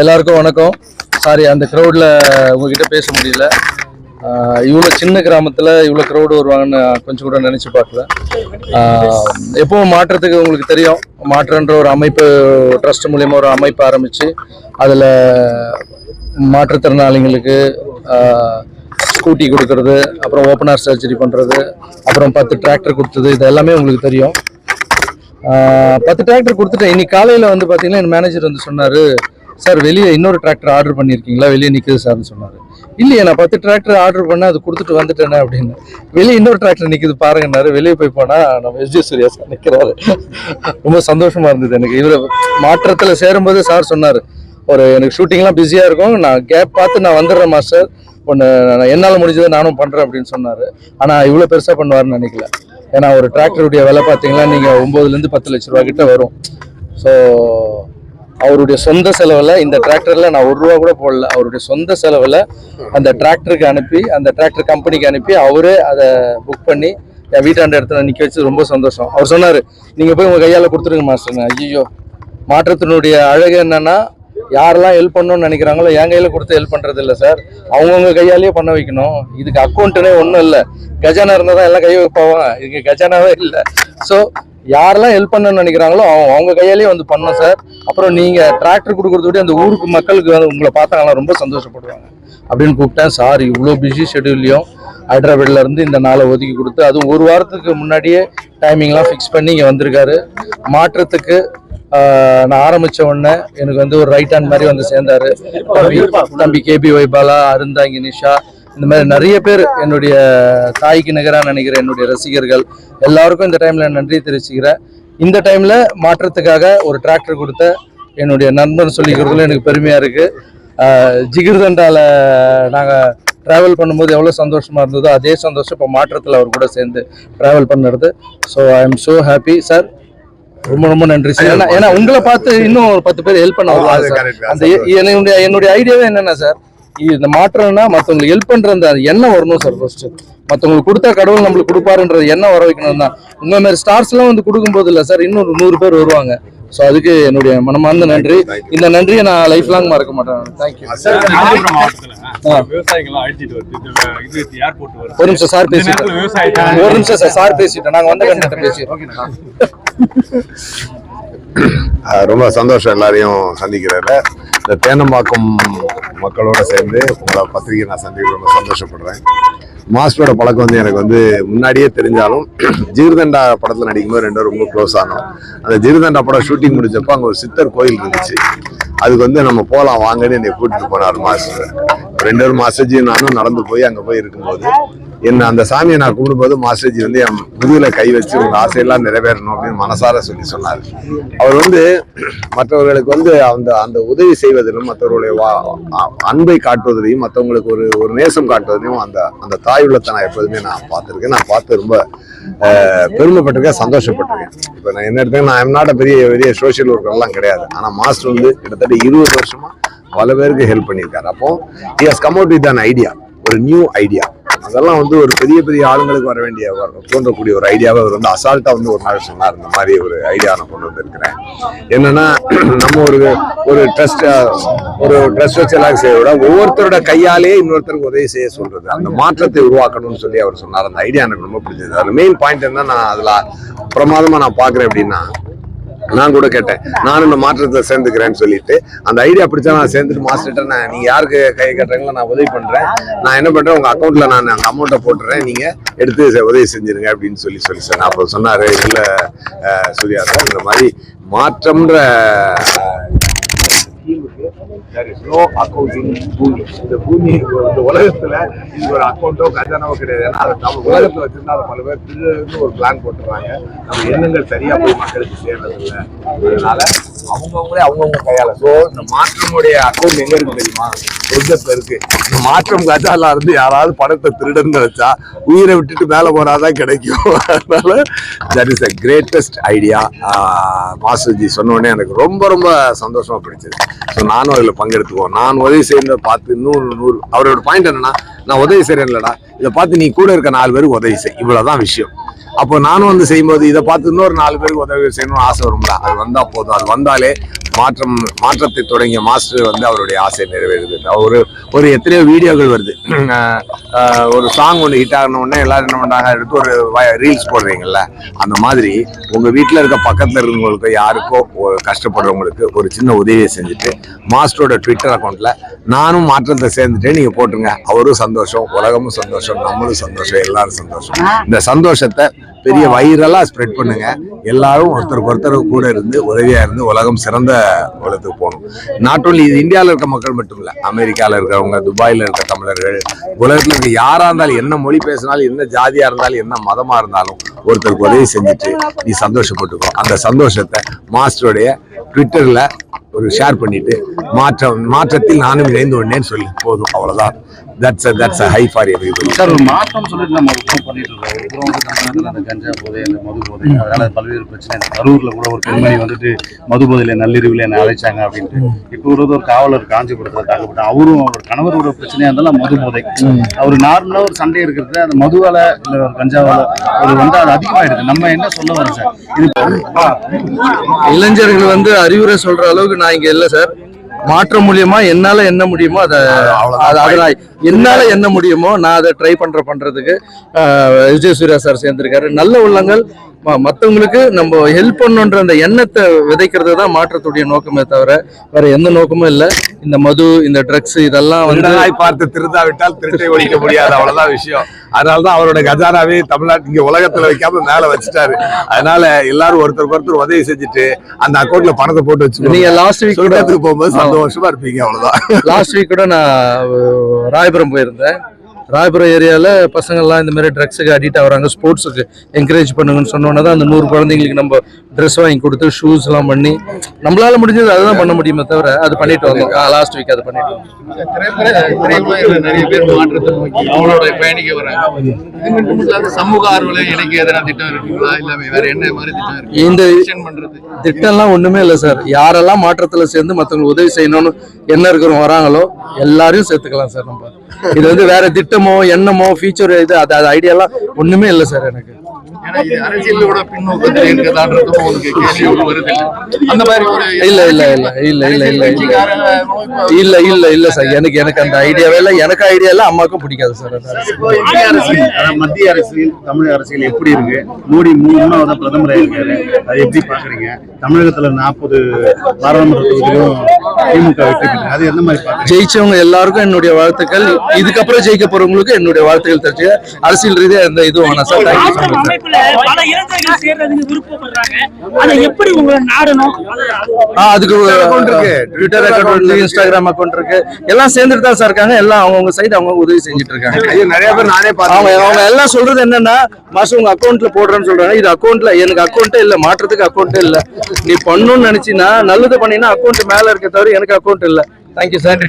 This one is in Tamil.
எல்லாருக்கும் வணக்கம். சாரி, அந்த க்ரௌடில் உங்ககிட்ட பேச முடியல. இவ்வளோ சின்ன கிராமத்தில் இவ்வளோ க்ரௌடு வருவாங்கன்னு கொஞ்சம் கூட நினச்சி பார்க்கல. எப்பவும் மாற்றத்துக்கு உங்களுக்கு தெரியும், மாற்றன்ற ஒரு அமைப்பு ட்ரஸ்ட் மூலியமாக ஒரு அமைப்பு ஆரம்பித்து அதில் மாற்றுத்திறனாளிகளுக்கு ஸ்கூட்டி கொடுக்கறது, அப்புறம் ஓப்பனார் சர்ஜரி பண்ணுறது, அப்புறம் 10 டிராக்டர் கொடுத்தது, இது எல்லாமே உங்களுக்கு தெரியும். 10 டிராக்டர் கொடுத்துட்டேன். இன்னைக்கு காலையில் வந்து பார்த்தீங்கன்னா என் மேனேஜர் வந்து சொன்னார், சார் வெளியே இன்னொரு டிராக்டர் ஆர்டர் பண்ணியிருக்கீங்களா, வெளியே நிற்குது சார்னு சொன்னார். இல்லையே, நான் 10 டிராக்டர் ஆர்டர் பண்ணேன், அது கொடுத்துட்டு வந்துட்டேனே அப்படின்னு. வெளியே இன்னொரு டிராக்டர் நிற்குது பாருங்கன்னாரு. வெளியே போய் போனால் நம்ம எஸ்ஜி சூர்யா சார் நிற்கிறாரு. ரொம்ப சந்தோஷமா இருந்தது எனக்கு. இதில் மாற்றத்தில் சேரும்போது சார் சொன்னார், எனக்கு ஷூட்டிங்லாம் பிஸியாக இருக்கும், நான் கேப் பார்த்து நான் வந்துடுறேன் மாஸ்டர், ஒன்று என்னால் முடிஞ்சதை நானும் பண்ணுறேன் அப்படின்னு சொன்னார். ஆனால் இவ்வளோ பெருசாக பண்ணுவார்னு நினைக்கல. ஏன்னா ஒரு டிராக்டருடைய விலை பார்த்தீங்கன்னா நீங்கள் 9-10 லட்ச ரூபா கிட்ட வரும். ஸோ அவருடைய சொந்த செலவில் இந்த டிராக்டரில் நான் 1 ரூபா கூட போடல. அவருடைய சொந்த செலவில் அந்த டிராக்டருக்கு அனுப்பி, அந்த டிராக்டர் கம்பெனிக்கு அனுப்பி, அவரே அதை புக் பண்ணி என் வீட்டாண்ட இடத்துல நிற்க வச்சு ரொம்ப சந்தோஷம். அவர் சொன்னார், நீங்கள் போய் உங்கள் கையால் கொடுத்துருங்க மாஸ்டர்னு. ஐயோ, மாற்றத்தினுடைய அழகு என்னன்னா, யாரெல்லாம் ஹெல்ப் பண்ணணும்னு நினைக்கிறாங்களோ என் கையில் கொடுத்து ஹெல்ப் பண்ணுறது இல்லை சார், அவங்கவுங்க கையாலேயே பண்ண வைக்கணும். இதுக்கு அக்கௌண்ட்டுனே ஒன்றும் இல்லை, கஜானா இருந்தால் தான் எல்லாம் கை வைப்பாங்க, இதுக்கு கஜானாவே இல்லை. ஸோ யாரெல்லாம் ஹெல்ப் பண்ணணும்னு நினைக்கிறாங்களோ அவங்க கையாலேயே வந்து பண்ணோம் சார். அப்புறம் நீங்கள் டிராக்டர் கொடுக்குறத விட அந்த ஊருக்கு மக்களுக்கு உங்களை பார்த்தாங்கன்னா ரொம்ப சந்தோஷப்படுவாங்க அப்படின்னு கூப்பிட்டேன். சார் இவ்வளோ பிஸி ஷெடியூல்லையும் ஹைதராபாத்ல இருந்து இந்த நாளை ஒதுக்கி கொடுத்து, அதுவும் 1 வாரத்துக்கு முன்னாடியே டைமிங்லாம் ஃபிக்ஸ் பண்ணி இங்கே வந்திருக்காரு. மாற்றத்துக்கு நான் ஆரம்பித்த உடனே எனக்கு வந்து ஒரு ரைட் ஹேண்ட் மாதிரி வந்து சேர்ந்தாரு. தம்பி KBY பாலா, அருந்தாங்கி நிஷா, இந்த மாதிரி நிறைய பேர், என்னுடைய தாய்க்கு நிகராக நினைக்கிற என்னுடைய ரசிகர்கள் எல்லாருக்கும் இந்த டைமில் நன்றி தெரிவிச்சுக்கிறேன். இந்த டைமில் மாற்றத்துக்காக ஒரு டிராக்டர் கொடுத்த என்னுடைய நண்பன் சொல்லிக்கிறதுல எனக்கு பெருமையாக இருக்குது. ஜிகிர்தண்டாவில் நாங்கள் ட்ராவல் பண்ணும்போது எவ்வளோ சந்தோஷமாக இருந்ததோ அதே சந்தோஷம் இப்போ மாற்றத்தில் அவர் கூட சேர்ந்து ட்ராவல் பண்ணுறது. So I am so happy sir. ரொம்ப ரொம்ப நன்றி சார். ஏன்னா உங்களை பார்த்து இன்னும் ஒரு 10 பேர் ஹெல்ப் பண்ண வருவாங்க சார். அந்த என்னுடைய ஐடியாவே என்னென்ன சார், இந்த மாற்றம்னா மற்றவங்களுக்கு ஹெல்ப் பண்ற அந்த எண்ணம் வரணும் சார். ஃபர்ஸ்ட் மற்றவங்களுக்கு கொடுத்தா கடவுள் நம்மளுக்கு கொடுப்பாருன்றது எண்ணம் வர வைக்கணும் தான். உங்க மாதிரி ஸ்டார்ஸ் எல்லாம் வந்து கொடுக்கும்போது இல்லை சார், இன்னும் 100 பேர் வருவாங்க. ஸோ அதுக்கு என்னுடைய மனமார்ந்த நன்றி. இந்த நன்றியை நான் லைஃப் லாங் மறக்க மாட்டேன். தேங்க்யூ. ஒரு நிமிஷம் சார் பேசிட்டேன். ஒரு நிமிஷம் சார் பேசிட்டேன். நாங்கள் வந்த கண்டிப்பாக பேசிடுறோம். ரொம்ப சந்தோஷம் எல்லாரையும் சந்திக்கிறதுல. இந்த தேனம்பாக்கம் மக்களோட சேர்ந்து உங்களை பத்திரிகை நான் சந்திக்க ரொம்ப சந்தோஷப்படுறேன். மாஸ்டரோட பழக்கம் வந்து எனக்கு வந்து முன்னாடியே தெரிஞ்சாலும், ஜிகிர்தண்டா படத்தில் நடிக்கும்போது 2 ரொம்ப க்ளோஸ் ஆனோம். அந்த ஜிகிர்தண்டா படம் ஷூட்டிங் முடிச்சப்போ அங்கே ஒரு சித்தர் கோயில் இருந்துச்சு. அதுக்கு வந்து நம்ம போகலாம் வாங்கன்னு என்னை கூட்டிட்டு போனார் மாஸ்டர். 2 மாஸ்டர்ஜி நானும் நடந்து போய் அங்கே போய் இருக்கும்போது என்ன அந்த சாமியை நான் கூப்பிடும்போது மாஸ்டர்ஜி வந்து என் முதுகுல கை வச்சு உங்க ஆசையெல்லாம் நிறைவேறணும் அப்படின்னு மனசார சொன்னார். அவர் வந்து மற்றவர்களுக்கு வந்து அந்த உதவி செய்வதிலும், மற்றவர்களுடைய அன்பை காட்டுவதிலையும், மற்றவங்களுக்கு ஒரு நேசம் காட்டுவதிலையும் அந்த தாய் உள்ளத்தை நான் எப்போதுமே நான் பார்த்துருக்கேன். நான் பார்த்து ரொம்ப பெருமைப்பட்டிருக்கேன், சந்தோஷப்பட்டிருக்கேன். இப்போ நான் என்ன எடுத்தேன், நான் என்னாட பெரிய சோசியல் ஒர்க்கெல்லாம் கிடையாது. ஆனால் மாஸ்டர் வந்து கிட்டத்தட்ட 20 வருஷமா பல பேருக்கு ஹெல்ப் பண்ணியிருக்காரு. அப்போ he has come out with an idea, ஒரு நியூ ஐடியா. அதெல்லாம் வந்து ஒரு பெரிய ஆளுங்களுக்கு வர வேண்டிய தோன்றக்கூடிய ஒரு ஐடியாவை அவர் வந்து அசால்ட்டா வந்து ஒரு நாள் சொன்னார். இந்த மாதிரி ஒரு ஐடியா நான் கொண்டு வந்திருக்கிறேன். என்னன்னா, நம்ம ஒரு ட்ரஸ்ட் வச்சு எல்லாம் செய்ய விட ஒவ்வொருத்தரோட கையாலேயே இன்னொருத்தருக்கு உதவி செய்ய சொல்றது, அந்த மாற்றத்தை உருவாக்கணும்னு சொல்லி அவர் சொன்னார். அந்த ஐடியா எனக்கு ரொம்ப பிடிச்சது. அதுல மெயின் பாயிண்ட் என்ன நான் அதுல பிரமாதமா நான் பாக்குறேன் அப்படின்னா, நான் கூட கேட்டேன், நானும் இந்த மாற்றத்தை சேர்ந்துக்கிறேன்னு சொல்லிட்டு, அந்த ஐடியா பிடிச்சா நான் சேர்ந்துட்டு மாஸ்டர்கிட்ட, நீங்க யாருக்கு கை கட்டுறீங்களோ நான் உதவி பண்றேன், நான் என்ன பண்றேன் உங்க அக்கௌண்ட்ல நான் அந்த அமௌண்ட்டை போட்டுறேன், நீங்க எடுத்து உதவி செஞ்சிருங்க அப்படின்னு சொல்லி சொன்னேன். அப்போ சொன்னாரு, இல்ல சூர்யா சார், இந்த மாதிரி மாற்றம்ன்ற இந்த பூமி இந்த உலகத்துல இது ஒரு அக்கௌண்ட்டோ கஜானாவோ கிடையாது. ஏன்னா அதை நம்ம உலகத்துல வச்சிருந்தா அதை பல பேர் திருன்னு ஒரு பிளான் போட்டுறாங்க. நம்ம எண்ணங்கள் சரியா போய் மக்களுக்கு சேர்றது இல்லை. அதனால அவங்கவுங்க கையால. ஸோ இந்த மாற்றமுடைய அக்கௌண்ட் எங்க இருக்கு தெரியுமா? சொர்க்கத்துல இருக்கு. இந்த மாற்றம் கஜாலா இருந்து யாராவது பணத்தை திருடன்னு வச்சா உயிரை விட்டுட்டு மேல போனாதான் கிடைக்கும். அதனால that is a greatest idea. மாஸ்டர்ஜி சொன்னோடனே எனக்கு ரொம்ப ரொம்ப சந்தோஷமா பிடிச்சது. ஸோ நானும் அதில் பங்கெடுத்துக்குவோம். நான் உதவி செய்யறத பார்த்து 100 அவரோட பாயிண்ட் என்னன்னா, நான் உதவி செய்யறேன் இல்லடா, இதை பார்த்து நீ கூட இருக்க 4 பேருக்கு உதவி செய், இவ்வளவுதான் விஷயம். அப்போ நானும் வந்து செய்யும்போது இதை பார்த்து இன்னொரு 4 பேருக்கு உதவி செய்யணும்னு ஆசை வரும்ல, அது வந்தா போதும். அது வந்தாலே மாற்றத்தை தொடங்கிய மாஸ்டர் வந்து அவருடைய ஆசை நிறைவேறுது. ஒரு எத்தனையோ வீடியோக்கள் வருது. ஒரு சாங் ஒன்று ஹிட் ஆகணும் உடனே எல்லாரும் என்ன பண்றாங்க, எடுத்து ஒரு ரீல்ஸ் போடுறீங்கல்ல, அந்த மாதிரி உங்க வீட்டில் இருக்க பக்கத்தில் இருக்கிறவங்களுக்கு யாருக்கோ ஒரு கஷ்டப்படுறவங்களுக்கு ஒரு சின்ன உதவியை செஞ்சுட்டு மாஸ்டரோட ட்விட்டர் அக்கௌண்ட்ல நானும் மாற்றத்தை சேர்ந்துட்டே நீங்க போட்டுருங்க. அவரும் சந்தோஷம், உலகமும் சந்தோஷம், நம்மளும் சந்தோஷம், எல்லாரும் சந்தோஷம். இந்த சந்தோஷத்தை பெரிய வைரலா ஸ்ப்ரெட் பண்ணுங்க. எல்லாரும் ஒருத்தருக்கு ஒருத்தர் கூட இருந்து உதவியா இருந்து உலகம் சிறந்த உலகத்துக்கு போகணும். நாட் ஓன்லி இது இந்தியாவில் இருக்க மக்கள் மட்டும் இல்ல, அமெரிக்காவில் இருக்கிறவங்க, துபாயில் இருக்க தமிழர்கள், உலகத்தில் இருக்க யாரா இருந்தாலும், என்ன மொழி பேசினாலும், என்ன ஜாதியா இருந்தாலும், என்ன மதமா இருந்தாலும் ஒருத்தருக்கு உதவி செஞ்சுட்டு நீ சந்தோஷப்பட்டுக்கோ. அந்த சந்தோஷத்தை மாஸ்டருடைய ட்விட்டர்ல ஒரு ஷேர் பண்ணிட்டு மாற்றத்தில் நானும் இணைந்து வந்தேன்னு சொல்லி போதும், அவ்வளவுதான். that's a high for everybody. Sir, ஒரு மாற்றம் சொல்லிட்டு நம்ம பண்ணிட்டு இருக்கோம். அப்புறம் வந்து தமிழ்நாட்டில் அந்த கஞ்சா போதை, அந்த மது போதை, அதனால பல்வேறு பிரச்சனை. இந்த கரூர்ல கூட ஒரு பெண்மணி வந்துட்டு மது போதையில நள்ளிரவில் என்ன அழைச்சாங்க அப்படின்ட்டு. இப்போ ஒரு காவலர் காஞ்சிபுரத்தில் தாக்கப்பட்ட அவரும் அவர் கணவரோட பிரச்சனையா இருந்தாலும் மது போதை. அவர் நார்மலா ஒரு சண்டை இருக்கிறது அந்த மதுவால இல்ல ஒரு கஞ்சாவால ஒரு வந்து அது அதிகமாயிடுது. நம்ம என்ன சொல்ல வரோம் சார்? இது இளைஞர்கள் வந்து அறிவுரை சொல்ற அளவுக்கு நான் இங்க இல்ல சார். மாற்றம் மூலியமா என்னால என்ன முடியுமோ அதை என்னால என்ன முடியுமோ நான் அதை ட்ரை பண்றதுக்கு விஜய் சூர்யா சார் சேர்ந்திருக்காரு. நல்ல உள்ளங்கள் மற்றவங்களுக்கு நம்ம ஹெல்ப் பண்ணுன்ற அந்த எண்ணத்தை விதைக்கிறது தான் மாற்றத்துடைய நோக்கமே தவிர வேற எந்த நோக்கமும் இல்லை. இந்த மது, இந்த ட்ரக்ஸ் இதெல்லாம் வந்து பார்த்து திருந்தாவிட்டால் திருட்டை ஒழிக்க முடியாது, அவ்வளவுதான் விஷயம். அதனாலதான் அவரோட கஜானாவே தமிழ்நாட்டு இங்க உலகத்துல வைக்காம மேல வச்சுட்டாரு. அதனால எல்லாரும் ஒருத்தருக்கு ஒருத்தர் உதவி செஞ்சுட்டு அந்த அக்கௌண்ட்ல பணத்தை போட்டு வச்சு நீங்க லாஸ்ட் வீக் போகும்போது சந்தோஷமா இருப்பீங்க, அவ்வளவுதான். லாஸ்ட் வீக் கூட நான் ராயபுரம் போயிருந்தேன். ராயபுரம் ஏரியாவில் பசங்கள்லாம் இந்த மாதிரி ட்ரக்ஸுக்கு அடிக்ட் ஆகிறாங்க, ஸ்போர்ட்ஸுக்கு என்கரேஜ் பண்ணுங்கன்னு சொன்னோன்னே தான் அந்த 100 குழந்தைங்களுக்கு நம்ம ட்ரெஸ் வாங்கி கொடுத்து ஷூஸ்லாம் பண்ணி நம்மளால முடிஞ்சது அதுதான் பண்ண முடியுமே தவிர அது பண்ணிட்டு வந்தோம். லாஸ்ட் வீக் அது பண்ணிட்டு வந்தோம். நிறைய பேர் மாற்றத்தை நோக்கி அவங்களோட பயணிக்க வராங்க. சமூக ஆர்வலை இணைக்க எதனா திட்டம் இருக்குங்களா? இல்ல வேற என்ன மாதிரி திட்டம் இருக்கு? இந்த திட்டம்லாம் ஒண்ணுமே இல்லை சார். யாரெல்லாம் மாற்றத்துல சேர்ந்து மற்றவங்களுக்கு உதவி செய்யணும்னு என்ன இருக்கிறவங்க வராங்களோ எல்லாரையும் சேர்த்துக்கலாம் சார். நம்ம இது வந்து வேற திட்டமோ எண்ணமோ ஃபியூச்சர் இது அது ஐடியாலாம் ஒண்ணுமே இல்லை சார். எனக்கு அரசியலோட பின்னோக்கத்தில் இருக்கிறதான்றதும் உங்களுக்கு கேள்வி வருது. அந்த மாதிரி ஒரு இல்ல சார். எனக்கு அந்த ஐடியாவே இல்லை. எனக்கு ஐடியா இல்லை, அம்மாவுக்கும் பிடிக்காது சார். மத்திய அரசியல் தமிழ் அரசியல் எப்படி இருக்கு? மோடி 3வது பிரதமராக இருக்காரு, அதை எப்படி பாக்குறீங்க? தமிழகத்துல 40 பாராளுமன்ற தொகுதிகளும் திமுக வெற்றி பெற்று, அது எந்த மாதிரி பாக்குறீங்க? ஜெயிச்சவங்க எல்லாருக்கும் என்னுடைய வாழ்த்துக்கள். இதுக்கப்புறம் ஜெயிக்க போறவங்களுக்கு என்னுடைய வாழ்த்துக்கள் தெரிஞ்சு அரசியல் ரீதியா எந்த இதுவும் வேணாம் சார். பல இளைஞர்கள் சேர்றதுக்கு விருப்பப்படுறாங்க. அதை எப்படி உங்களை நாடணும்? அதுக்கு ட்விட்டர் அக்கௌண்ட், இன்ஸ்டாகிராம் அக்கௌண்ட் இருக்கு. எல்லாம் சேர்ந்துட்டு தான் சார் இருக்காங்க. எல்லாம் அவங்கவுங்க சைடு அவங்க உதவி செஞ்சுட்டு இருக்காங்க. நிறைய பேர் நானே அவங்க எல்லாம் சொல்றது என்னன்னா, மாசம் உங்க அக்கௌண்ட்ல போடுறேன்னு சொல்றாங்க. இது அக்கௌண்ட்ல எனக்கு அக்கௌண்ட்டே இல்ல, மாற்றத்துக்கு அக்கௌண்ட்டே இல்ல. நீ பண்ணணும்னு நினைச்சீங்கன்னா நல்லது பண்ணினா அக்கௌண்ட் மேல இருக்க தவிர எனக்கு அக்கௌண்ட் இல்ல. Thank you sir.